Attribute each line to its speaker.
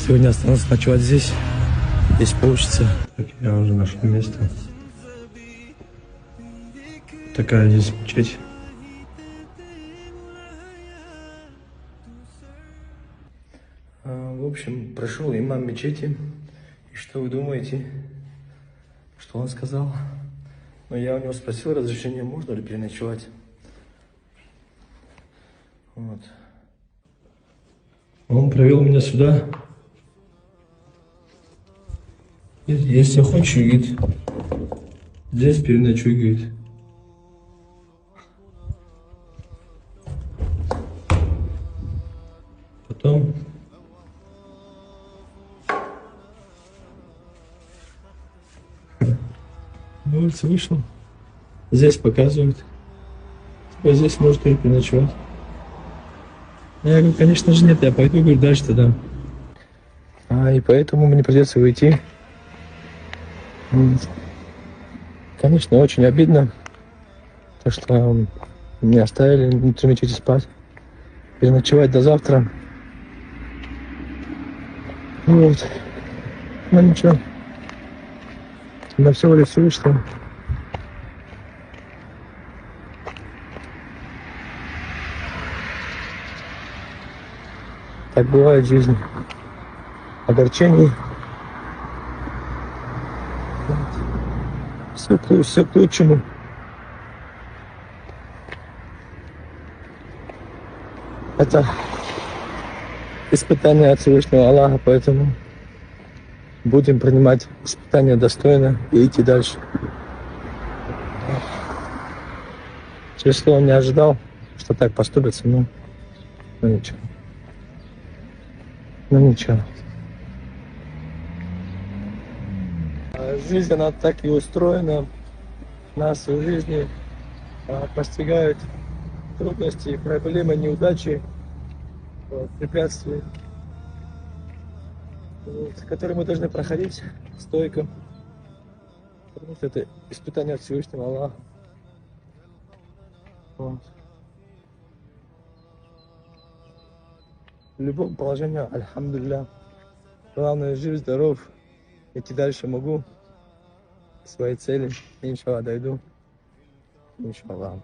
Speaker 1: Сегодня останусь ночевать здесь, если получится. Так, я уже нашел место. Такая здесь мечеть. В общем, прошел имам мечети. И что вы думаете? Что он сказал? Но я у него спросил разрешение, можно ли переночевать. Вот. Он провел меня сюда. Если хочешь, говорит, здесь переночуй, говорит. Потом на улице вышел. Здесь показывают. Типа здесь может и переночевать. Я говорю, конечно же нет, я пойду, говорю, дальше тогда. И поэтому мне придется уйти. Конечно, очень обидно, то что меня оставили внутри мечети спать, переночевать до завтра. Вот. Ну ничего. На все воля Всевышнего. Так бывает в жизни. Огорчений. Все к лучшему. Это испытание от Всевышнего Аллаха, поэтому будем принимать испытания достойно и идти дальше. Честно, он не ожидал, что так поступится, но ничего. Ну ничего. Жизнь, она так и устроена. Нас в жизни постигают трудности, проблемы, неудачи, препятствия, которые мы должны проходить стойко. Потому что это испытание от Всевышнего Аллаха. Вот. В любом положении, альхамдулилля. Главное, жив, здоров. Идти дальше могу. К своей цели. Иншаллах, дойду. Иншаллах.